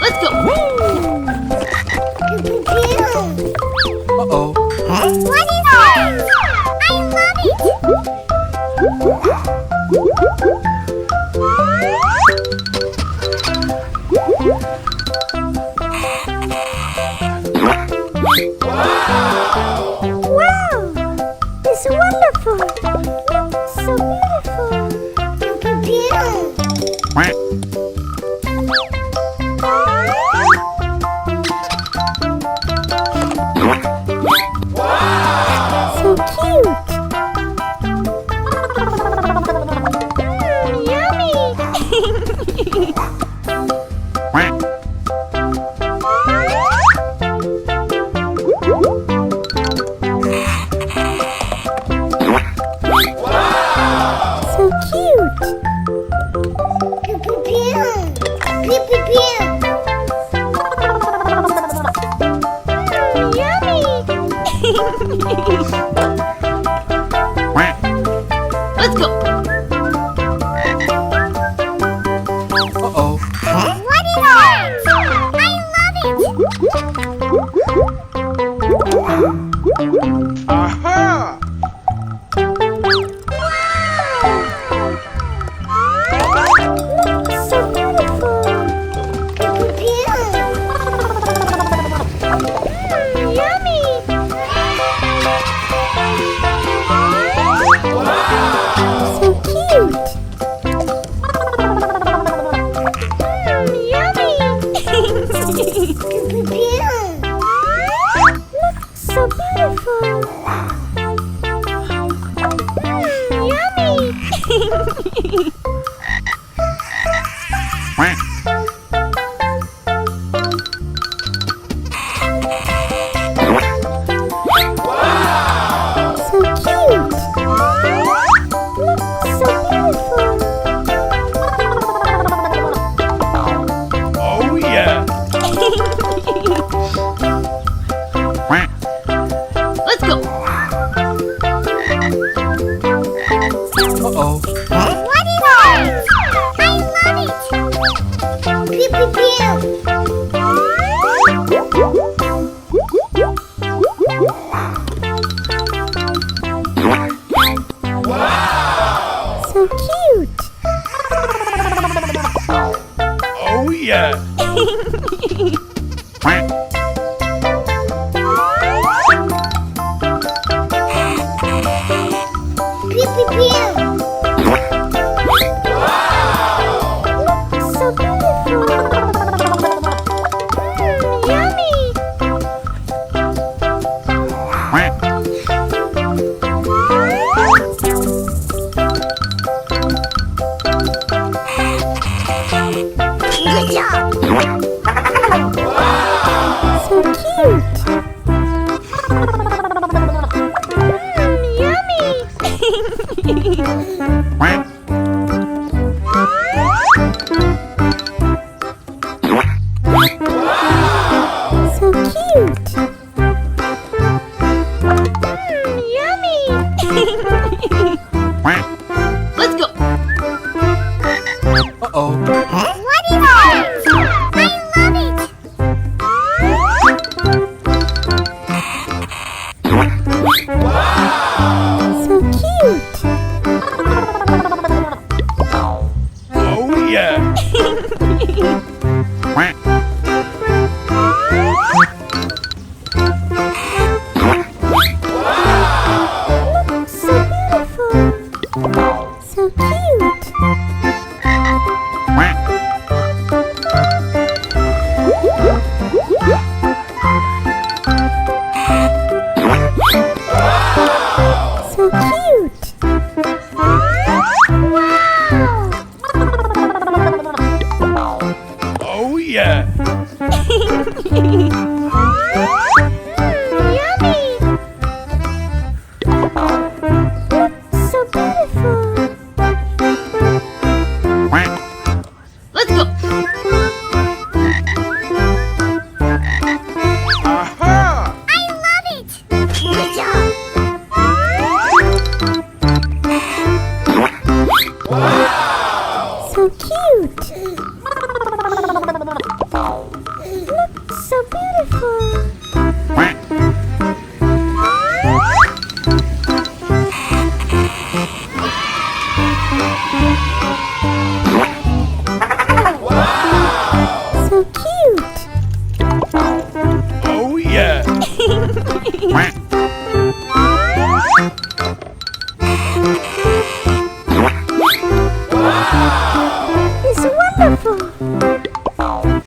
Let's go. Uh-oh. What is that? I love it! Wow! It's wonderful! Look, so beautiful! So cute! Yummy! So cute! Pew pew pew! Pew pew pew! Yummy! Let's go. Uh-oh. What is that? I love it! Aha! So beautiful! Pew pew pew! Yummy! So cute! Yummy! Pew pew pew! Look, so beautiful! Yummy! So cute! Look, so beautiful! Oh yeah! Let's go. Uh-oh. What is that? I love it! Pew pew pew! So cute! Oh yeah! Pew pew pew! Look, so beautiful! Yummy! Good job! So cute! Yummy! So cute! Yummy! Let's go. Uh-oh. What is that? I love it! So cute! Oh yeah! Look, so beautiful! So cute! So cute! Wow! Oh yeah!